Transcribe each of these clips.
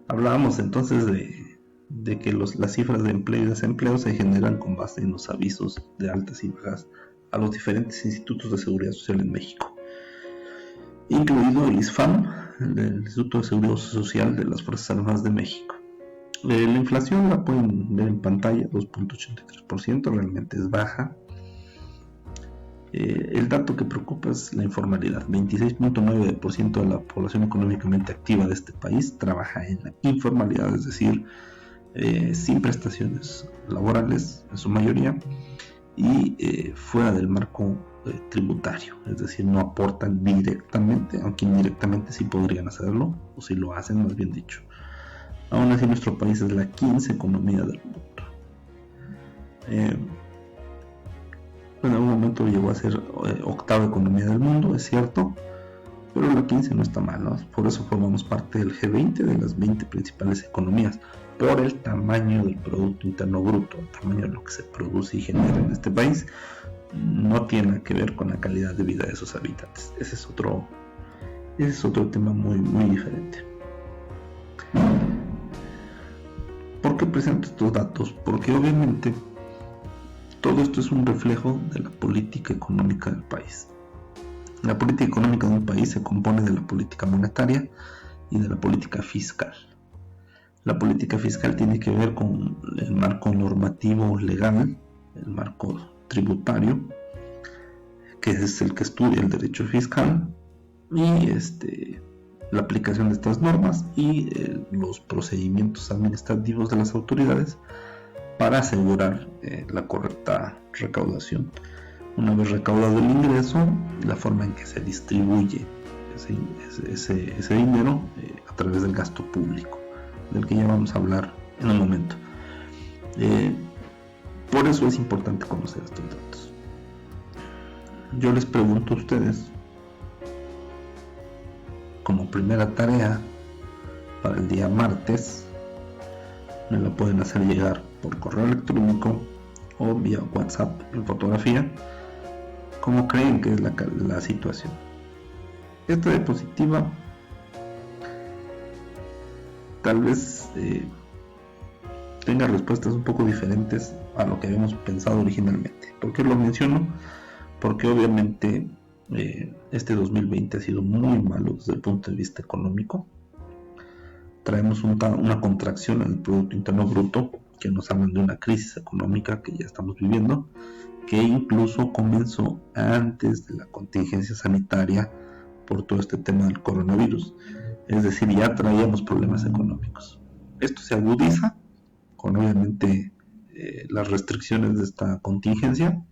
Hablábamos entonces de que las cifras de empleo y desempleo se generan con base en los avisos de altas y bajas a los diferentes institutos de seguridad social en México, incluido el ISFAM, el Instituto de Seguridad Social de las Fuerzas Armadas de México. La inflación la pueden ver en pantalla, 2.83%, realmente es baja. El dato que preocupa es la informalidad. 26.9% de la población económicamente activa de este país trabaja en la informalidad, es decir, sin prestaciones laborales en su mayoría y fuera del marco tributario, es decir, no aportan directamente, aunque indirectamente sí podrían hacerlo, o si lo hacen, más bien dicho. Aún así, nuestro país es la 15ª economía del mundo. En algún momento llegó a ser 8ª economía del mundo, es cierto, pero la 15 no está mal, ¿no? Por eso formamos parte del G20, de las 20 principales economías, por el tamaño del Producto Interno Bruto, el tamaño de lo que se produce y genera en este país. No tiene que ver con la calidad de vida de sus habitantes. Ese es otro tema muy, muy diferente. ¿Por qué presento estos datos? Porque obviamente todo esto es un reflejo de la política económica del país. La política económica de un país se compone de la política monetaria y de la política fiscal. La política fiscal tiene que ver con el marco normativo legal, el marco tributario, que es el que estudia el derecho fiscal, y la aplicación de estas normas y los procedimientos administrativos de las autoridades para asegurar la correcta recaudación. Una vez recaudado el ingreso, la forma en que se distribuye ese dinero a través del gasto público, del que ya vamos a hablar en un momento. Por eso es importante conocer estos datos. Yo les pregunto a ustedes, como primera tarea para el día martes, me la pueden hacer llegar por correo electrónico o vía WhatsApp en fotografía. ¿Cómo creen que es la situación? Esta diapositiva tal vez tenga respuestas un poco diferentes a lo que habíamos pensado originalmente. ¿Por qué lo menciono? Porque obviamente este 2020 ha sido muy malo desde el punto de vista económico. Traemos una contracción en el Producto Interno Bruto, que nos hablan de una crisis económica que ya estamos viviendo, que incluso comenzó antes de la contingencia sanitaria por todo este tema del coronavirus. Es decir, ya traíamos problemas económicos. Esto se agudiza con obviamente las restricciones de esta contingencia,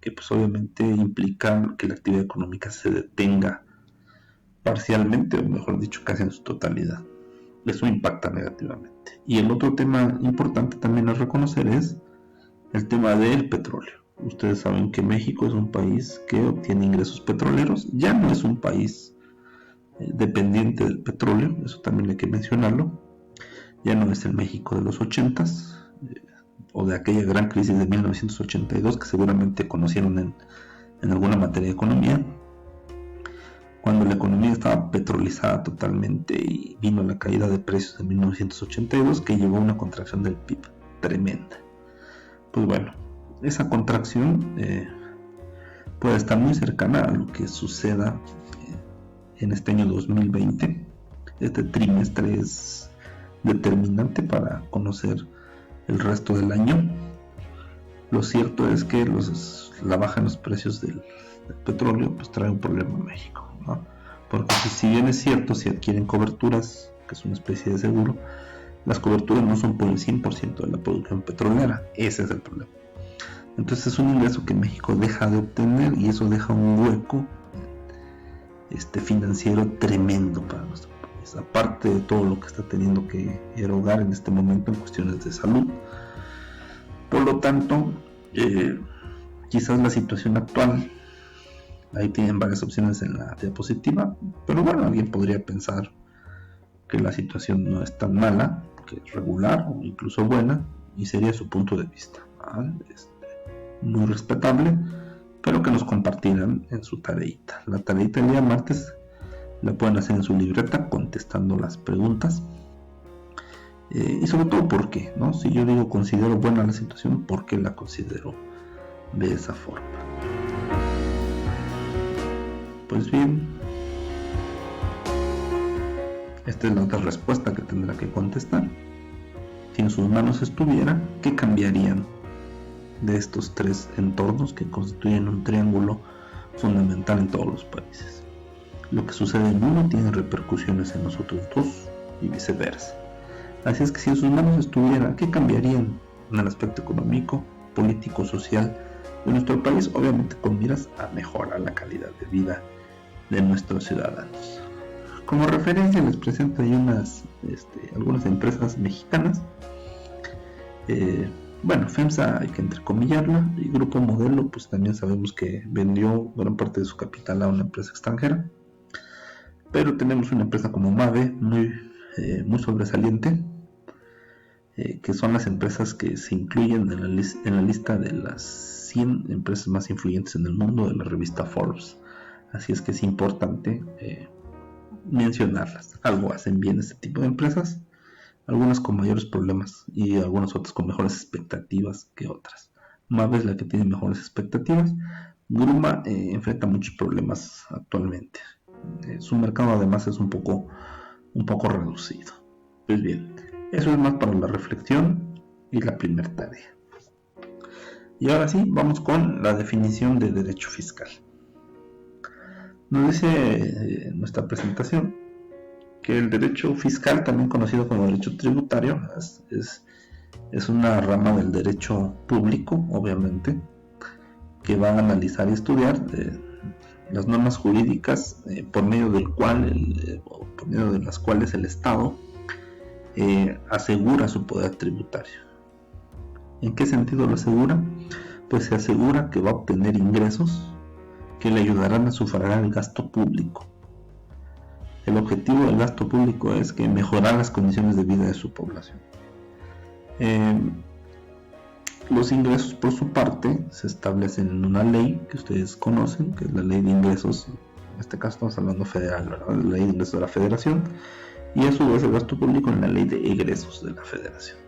que pues obviamente implican que la actividad económica se detenga parcialmente, o mejor dicho, casi en su totalidad. Eso impacta negativamente. Y el otro tema importante también a reconocer es el tema del petróleo. Ustedes saben que México es un país que obtiene ingresos petroleros, ya no es un país dependiente del petróleo, eso también hay que mencionarlo. Ya no es el México de los 80s, o de aquella gran crisis de 1982 que seguramente conocieron en alguna materia de economía, cuando la economía estaba petrolizada totalmente y vino la caída de precios de 1982 que llevó a una contracción del PIB tremenda. Pues bueno, esa contracción puede estar muy cercana a lo que suceda en este año 2020. Este trimestre es determinante para conocer el resto del año. Lo cierto es que la baja en los precios del petróleo pues trae un problema en México, ¿no? Porque si bien es cierto, si adquieren coberturas, que es una especie de seguro, las coberturas no son por el 100% de la producción petrolera. Ese es el problema. Entonces es un ingreso que México deja de obtener y eso deja un hueco financiero tremendo para nuestro país, aparte de todo lo que está teniendo que erogar en este momento en cuestiones de salud. Por lo tanto, quizás la situación actual, ahí tienen varias opciones en la diapositiva, pero bueno, alguien podría pensar que la situación no es tan mala, que es regular o incluso buena, y sería su punto de vista, ¿vale? Muy respetable, pero que nos compartieran en su tareita. La tareita del día martes la pueden hacer en su libreta contestando las preguntas Y sobre todo por qué, ¿no? Si yo digo considero buena la situación, ¿por qué la considero de esa forma? Pues bien, esta es la otra respuesta que tendrá que contestar. Si en sus manos estuviera, ¿qué cambiarían de estos tres entornos que constituyen un triángulo fundamental en todos los países? Lo que sucede en uno tiene repercusiones en los otros dos y viceversa. Así es que si en sus manos estuviera, ¿qué cambiarían en el aspecto económico, político, social de nuestro país? Obviamente con miras a mejorar la calidad de vida de nuestros ciudadanos. Como referencia les presento ahí algunas empresas mexicanas. Bueno, FEMSA hay que entrecomillarla, y Grupo Modelo pues también sabemos que vendió gran parte de su capital a una empresa extranjera. Pero tenemos una empresa como Mave muy sobresaliente, que son las empresas que se incluyen en la lista de las 100 empresas más influyentes en el mundo de la revista Forbes. Así es que es importante mencionarlas. Algo hacen bien este tipo de empresas, algunas con mayores problemas y algunas otras con mejores expectativas que otras. Mave es la que tiene mejores expectativas. Gruma enfrenta muchos problemas actualmente. Su mercado además es un poco reducido. Pues bien, eso es más para la reflexión y la primera tarea. Y ahora sí, vamos con la definición de derecho fiscal. Nos dice nuestra presentación que el derecho fiscal, también conocido como derecho tributario, es una rama del derecho público, obviamente, que va a analizar y estudiar las normas jurídicas por medio de las cuales el Estado asegura su poder tributario. ¿En qué sentido lo asegura? Pues se asegura que va a obtener ingresos que le ayudarán a sufragar el gasto público. El objetivo del gasto público es que mejorar las condiciones de vida de su población. Los ingresos, por su parte, se establecen en una ley que ustedes conocen, que es la Ley de Ingresos. En este caso estamos hablando federal, ¿verdad? La Ley de Ingresos de la Federación, y a su vez el gasto público en la Ley de Egresos de la Federación.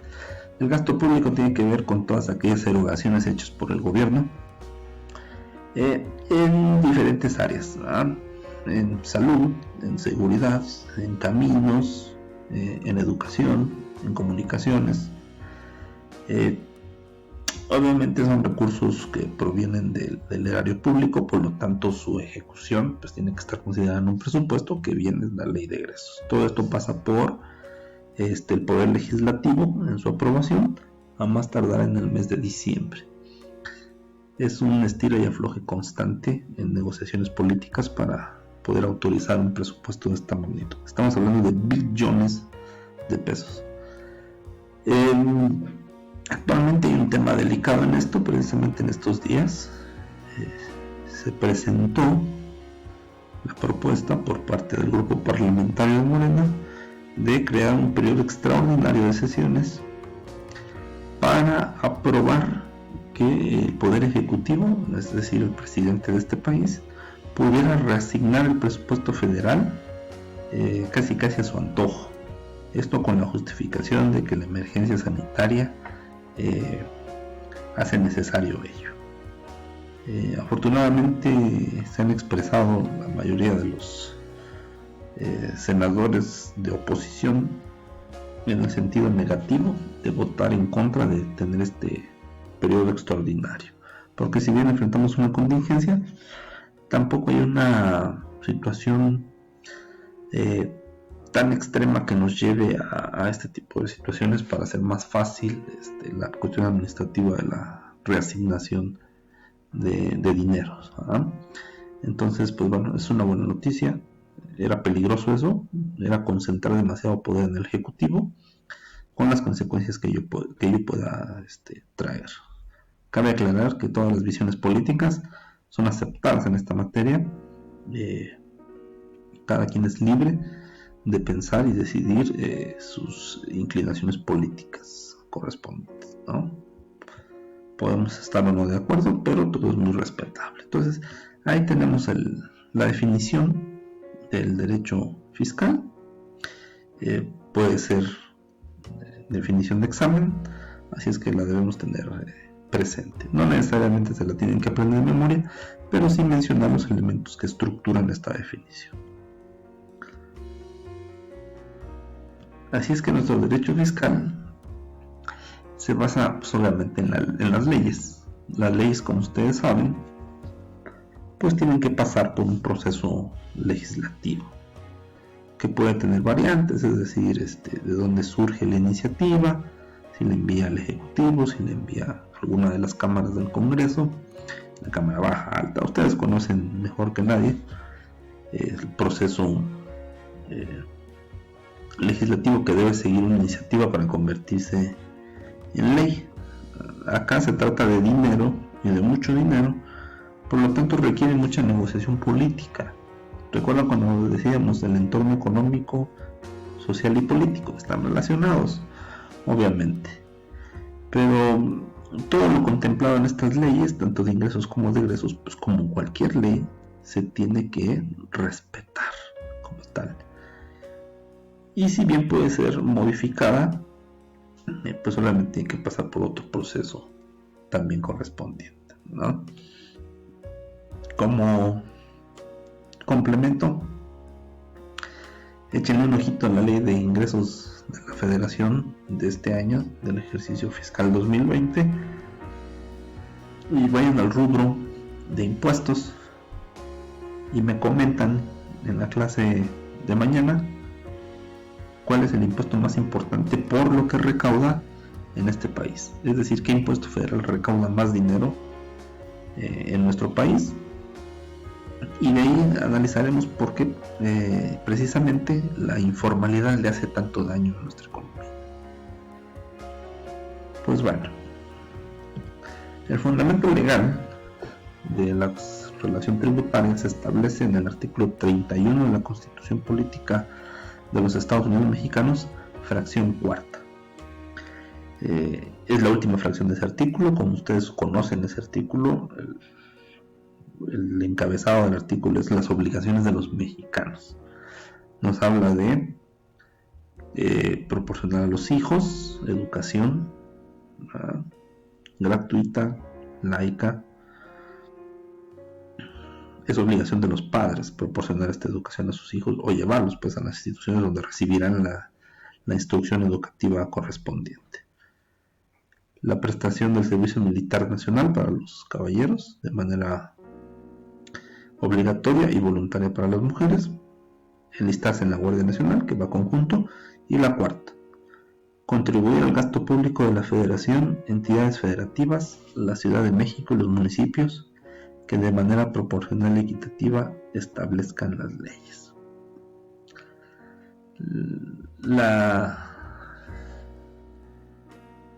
El gasto público tiene que ver con todas aquellas erogaciones hechas por el gobierno en diferentes áreas, ¿verdad? En salud, en seguridad, en caminos, en educación, en comunicaciones. Obviamente son recursos que provienen del erario público, por lo tanto su ejecución pues tiene que estar considerada en un presupuesto que viene de la Ley de Egresos. Todo esto pasa por el Poder Legislativo en su aprobación, a más tardar en el mes de diciembre. Es un estira y afloje constante en negociaciones políticas para poder autorizar un presupuesto de esta magnitud. Estamos hablando de billones de pesos. Actualmente hay un tema delicado en esto. Precisamente en estos días se presentó la propuesta por parte del grupo parlamentario de Morena de crear un periodo extraordinario de sesiones para aprobar que el Poder Ejecutivo, es decir, el presidente de este país, pudiera reasignar el presupuesto federal casi a su antojo. Esto con la justificación de que la emergencia sanitaria hace necesario ello. Afortunadamente se han expresado la mayoría de los senadores de oposición en el sentido negativo de votar en contra de tener este periodo extraordinario, porque si bien enfrentamos una contingencia, tampoco hay una situación tan extrema que nos lleve a este tipo de situaciones para hacer más fácil la cuestión administrativa de la reasignación de dinero, ¿verdad? Entonces, pues bueno, es una buena noticia. Era peligroso eso, era concentrar demasiado poder en el Ejecutivo, con las consecuencias que ello pueda traer. Cabe aclarar que todas las visiones políticas son aceptadas en esta materia. Cada quien es libre de pensar y decidir sus inclinaciones políticas correspondientes, ¿no? Podemos estar o no de acuerdo, pero todo es muy respetable. Entonces, ahí tenemos la definición del derecho fiscal. Puede ser definición de examen, así es que la debemos tener presente. No necesariamente se la tienen que aprender de memoria, pero sí mencionar los elementos que estructuran esta definición. Así es que nuestro derecho fiscal se basa pues, obviamente en las leyes. Las leyes, como ustedes saben, pues tienen que pasar por un proceso legislativo que puede tener variantes, es decir, de dónde surge la iniciativa, si la envía al Ejecutivo, si la envía a alguna de las cámaras del Congreso, la Cámara Baja, Alta. Ustedes conocen mejor que nadie el proceso legislativo que debe seguir una iniciativa para convertirse en ley. Acá se trata de dinero y de mucho dinero, por lo tanto requiere mucha negociación política. Recuerda cuando decíamos del entorno económico, social y político, están relacionados, obviamente. Pero todo lo contemplado en estas leyes, tanto de ingresos como de egresos, pues como cualquier ley, se tiene que respetar como tal. Y si bien puede ser modificada, pues solamente tiene que pasar por otro proceso también correspondiente, ¿no? Como complemento, échenle un ojito a la ley de ingresos de la Federación de este año, del ejercicio fiscal 2020, y vayan al rubro de impuestos y me comentan en la clase de mañana cuál es el impuesto más importante por lo que recauda en este país. Es decir, qué impuesto federal recauda más dinero en nuestro país. Y de ahí analizaremos por qué precisamente la informalidad le hace tanto daño a nuestra economía. Pues bueno, el fundamento legal de la relación tributaria se establece en el artículo 31 de la Constitución Política de los Estados Unidos Mexicanos, fracción cuarta. Es la última fracción de ese artículo. Como ustedes conocen ese artículo, el encabezado del artículo es las obligaciones de los mexicanos. Nos habla de proporcionar a los hijos educación gratuita, laica. Es obligación de los padres proporcionar esta educación a sus hijos o llevarlos pues a las instituciones donde recibirán la instrucción educativa correspondiente. La prestación del servicio militar nacional para los caballeros de manera obligatoria y voluntaria para las mujeres, enlistarse en la Guardia Nacional, que va conjunto, y la cuarta, contribuir al gasto público de la Federación, entidades federativas, la Ciudad de México y los municipios, que de manera proporcional y equitativa establezcan las leyes.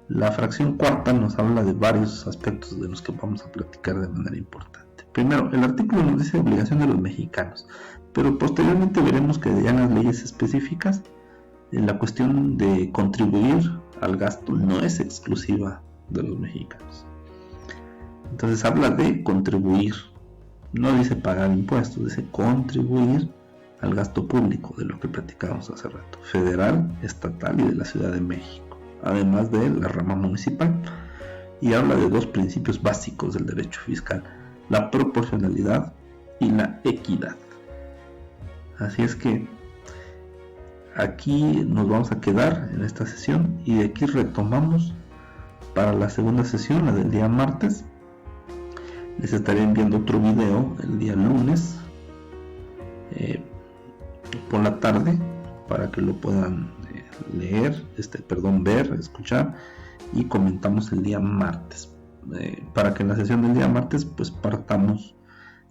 La fracción cuarta nos habla de varios aspectos de los que vamos a platicar de manera importante. Primero, el artículo nos dice obligación de los mexicanos, pero posteriormente veremos que ya en las leyes específicas la cuestión de contribuir al gasto no es exclusiva de los mexicanos. Entonces habla de contribuir, no dice pagar impuestos, dice contribuir al gasto público, de lo que platicábamos hace rato, federal, estatal y de la Ciudad de México, además de la rama municipal, y habla de dos principios básicos del derecho fiscal: la proporcionalidad y la equidad. Así es que aquí nos vamos a quedar en esta sesión y de aquí retomamos para la segunda sesión, la del día martes. Les estaré enviando otro video el día lunes por la tarde para que lo puedan leer, ver, escuchar, y comentamos el día martes. Para que en la sesión del día martes pues partamos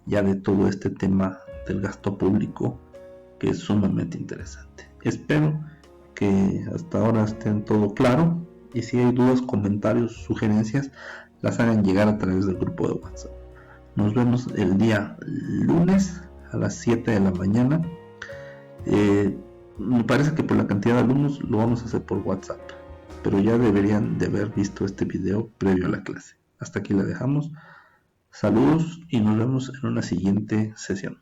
ya de todo este tema del gasto público, que es sumamente interesante. Espero que hasta ahora estén todo claro, y si hay dudas, comentarios, sugerencias, las hagan llegar a través del grupo de WhatsApp. Nos vemos el día lunes a las 7 de la mañana. Me parece que por la cantidad de alumnos lo vamos a hacer por WhatsApp, pero ya deberían de haber visto este video previo a la clase. Hasta aquí la dejamos. Saludos y nos vemos en una siguiente sesión.